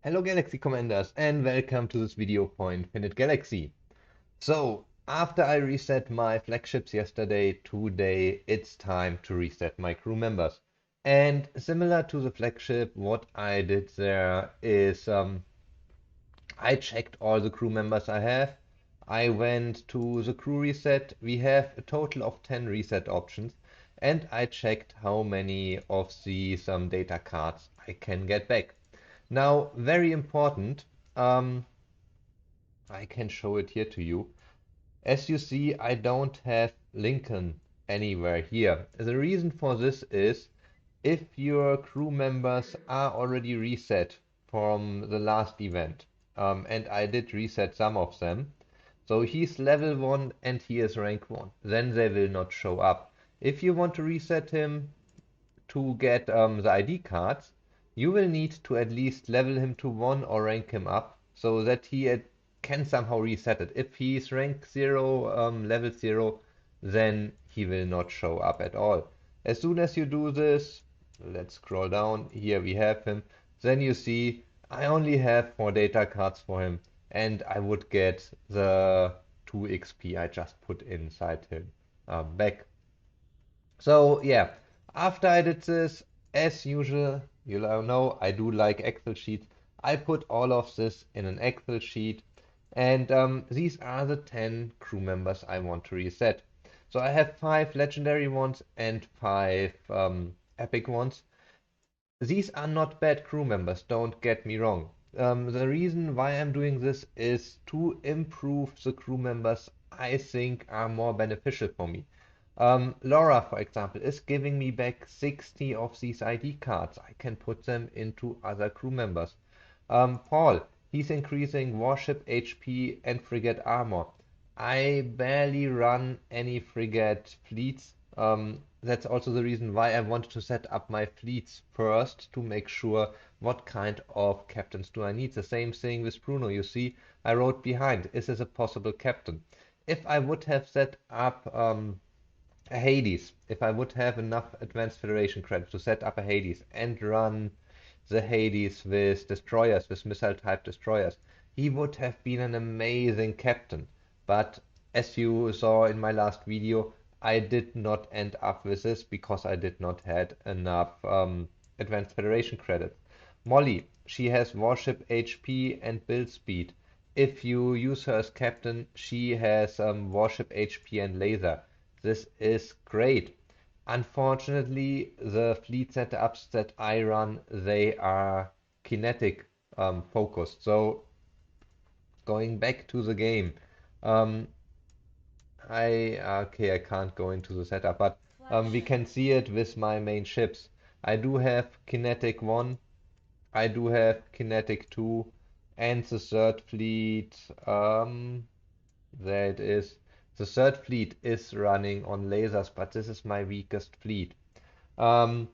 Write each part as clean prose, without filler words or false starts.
Hello Galaxy Commanders and welcome to this video for Infinite Galaxy. So, after I reset my flagships yesterday, today it's time to reset my crew members. And similar to the flagship, what I did there is I checked all the crew members I have. I went to the crew reset. We have a total of 10 reset options. And I checked how many of these data cards I can get back. Now, very important, um, I can show it here to you. As you see, I don't have Lincoln anywhere here. The reason for this is if your crew members are already reset from the last event, and I did reset some of them, so he's level 1 and he is rank 1, then they will not show up. If you want to reset him to get the ID cards, you will need to at least level him to 1 or rank him up so that he can somehow reset it. If he's rank 0, level 0, then he will not show up at all. As soon as you do this, let's scroll down, here we have him, then you see I only have 4 data cards for him and I would get the 2 XP I just put inside him back. So yeah, after I did this, as usual, you know I do like Excel sheets. I put all of this in an Excel sheet, and these are the 10 crew members I want to reset. So I have 5 legendary ones and 5 epic ones. These are not bad crew members, don't get me wrong. The reason why I'm doing this is to improve the crew members I think are more beneficial for me. Laura, for example, is giving me back 60 of these ID cards. I can put them into other crew members. Paul, he's increasing warship HP and frigate armor. I barely run any frigate fleets. That's also the reason why I wanted to set up my fleets first to make sure what kind of captains do I need. The same thing with Bruno. You see, I wrote behind, is this a possible captain? If I would have set up a Hades, if I would have enough Advanced Federation credits to set up a Hades and run the Hades with destroyers, with missile type destroyers, he would have been an amazing captain. But as you saw in my last video, I did not end up with this because I did not had enough Advanced Federation credits. Molly, she has warship HP and build speed. If you use her as captain, she has warship HP and laser. This is great. Unfortunately, the fleet setups that I run, they are kinetic focused. So going back to the game, um, I can't go into the setup, but we can see it with my main ships. I do have kinetic 1, I do have kinetic 2, and the third fleet, there it is. The third fleet is running on lasers, but this is my weakest fleet. Um,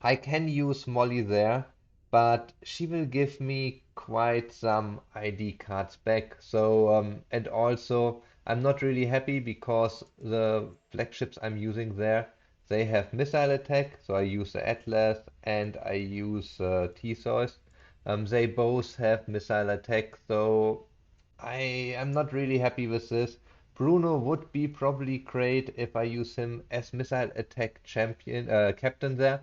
I can use Molly there, but she will give me quite some ID cards back. So, and also I'm not really happy because the flagships I'm using there, they have missile attack. So I use the Atlas and I use Theseus. They both have missile attack, so I am not really happy with this. Bruno would be probably great if I use him as missile attack champion captain there.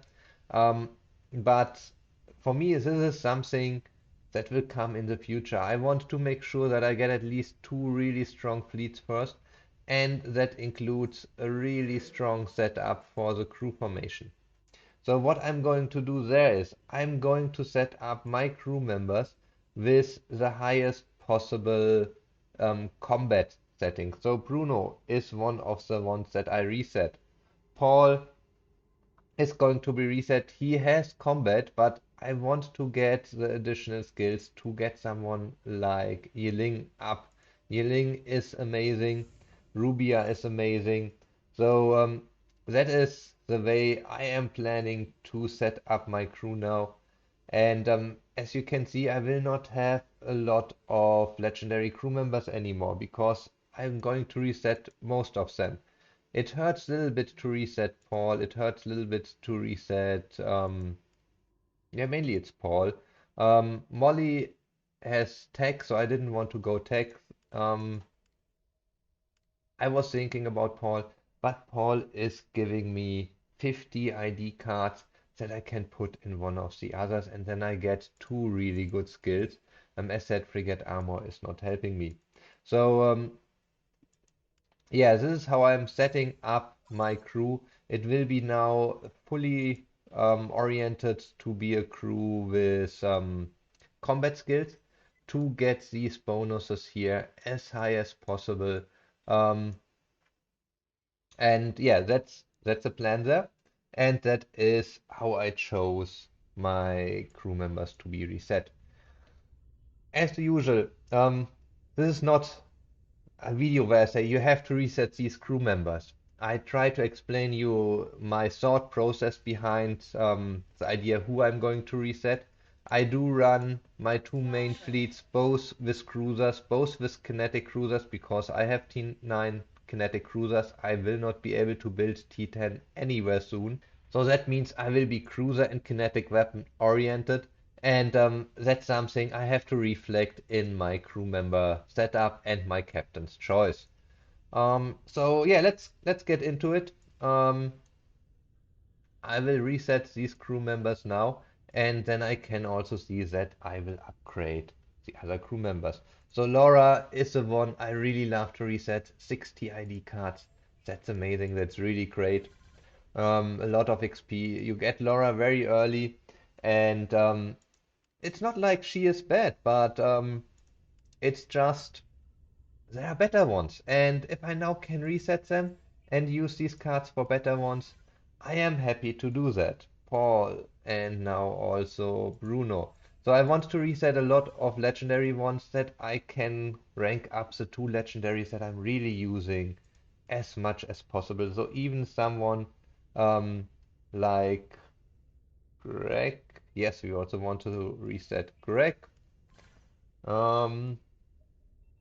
Um, but for me, this is something that will come in the future. I want to make sure that I get at least 2 really strong fleets first, and that includes a really strong setup for the crew formation. So what I'm going to do there is I'm going to set up my crew members with the highest possible combat setting. So Bruno is one of the ones that I reset. Paul is going to be reset. He has combat, but I want to get the additional skills to get someone like Yiling up. Yiling is amazing. Rubia is amazing. So that is the way I am planning to set up my crew now. And as you can see, I will not have a lot of legendary crew members anymore because I'm going to reset most of them. It hurts a little bit to reset Paul. It hurts a little bit to reset, yeah, mainly it's Paul. Molly has tech, so I didn't want to go tech. Um, I was thinking about Paul, but Paul is giving me 50 ID cards that I can put in one of the others, and then I get two really good skills. As said, Frigate Armor is not helping me. So, yeah, this is how I'm setting up my crew. It will be now fully oriented to be a crew with combat skills to get these bonuses here as high as possible. Um, and yeah, that's the plan there. And that is how I chose my crew members to be reset. As usual, this is not a video where I say you have to reset these crew members. I try to explain you my thought process behind the idea who I'm going to reset. I do run my two main fleets both with cruisers, both with kinetic cruisers because I have T9 kinetic cruisers. I will not be able to build T10 anywhere soon. So that means I will be cruiser and kinetic weapon oriented, and that's something I have to reflect in my crew member setup and my captain's choice. So yeah, let's get into it. I will reset these crew members now, and then I can also see that I will upgrade the other crew members. So Laura is the one I really love to reset. 60 ID cards. That's amazing. That's really great. A lot of XP. You get Laura very early, and it's not like she is bad, but it's just there are better ones. And if I now can reset them and use these cards for better ones, I am happy to do that. Paul and now also Bruno. So I want to reset a lot of legendary ones that I can rank up the two legendaries that I'm really using as much as possible. So even someone um, like Greg. Yes, we also want to reset Greg. Um,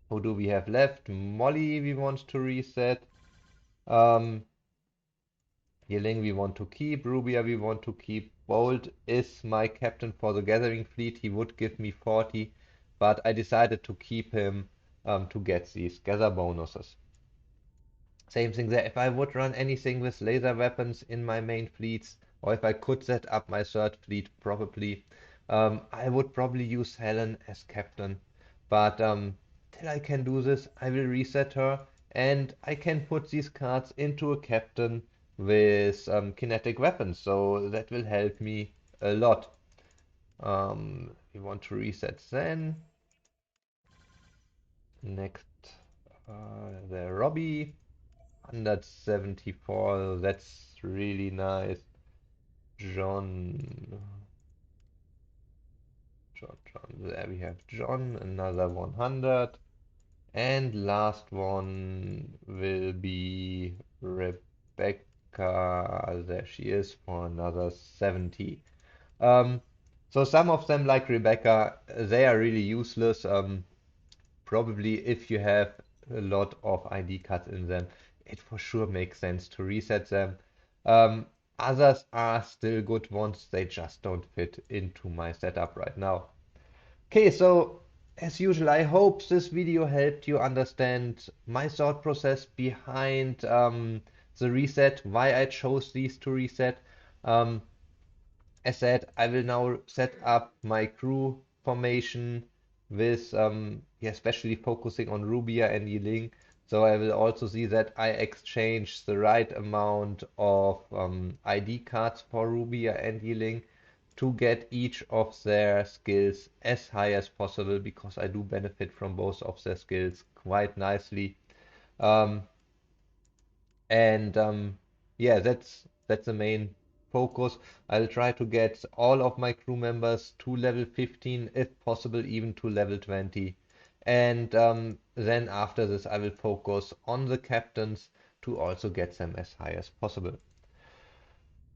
who do we have left? Molly we want to reset. Um, Yiling we want to keep. Rubia we want to keep. Bold is my captain for the Gathering Fleet. He would give me 40, but I decided to keep him to get these gather bonuses. Same thing there. If I would run anything with laser weapons in my main fleets, or if I could set up my third fleet probably, I would probably use Helen as captain. But till I can do this, I will reset her, and I can put these cards into a captain with kinetic weapons. So that will help me a lot. We want to reset then. Next, the Robbie. 174, that's really nice. John, John, there we have John, another 100. And last one will be Rebecca, there she is, for another 70. Um, so some of them, like Rebecca, they are really useless. Probably if you have a lot of ID cards in them, it for sure makes sense to reset them. Um, Others are still good ones, they just don't fit into my setup right now. Okay, so as usual, I hope this video helped you understand my thought process behind the reset, why I chose these to reset. Um, as said, I will now set up my crew formation with, yeah, especially focusing on Rubia and Yiling. So I will also see that I exchange the right amount of ID cards for Rubia and Yiling to get each of their skills as high as possible because I do benefit from both of their skills quite nicely. Um, and yeah, that's the main focus. I'll try to get all of my crew members to level 15, if possible, even to level 20. And then after this, I will focus on the captains to also get them as high as possible.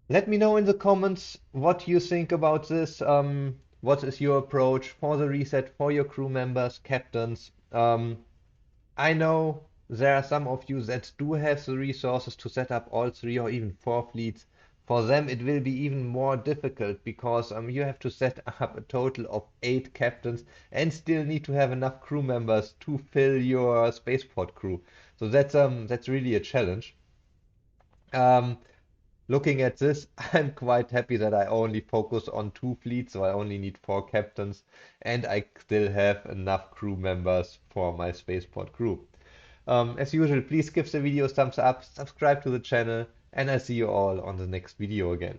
Let me know in the comments what you think about this. What is your approach for the reset for your crew members, captains? I know there are some of you that do have the resources to set up all three or even four fleets. For them, it will be even more difficult because you have to set up a total of 8 captains and still need to have enough crew members to fill your spaceport crew. So that's really a challenge. Um, Looking at this, I'm quite happy that I only focus on 2 fleets, so I only need 4 captains, and I still have enough crew members for my spaceport crew. As usual, please give the video a thumbs up, subscribe to the channel, and I'll see you all on the next video again.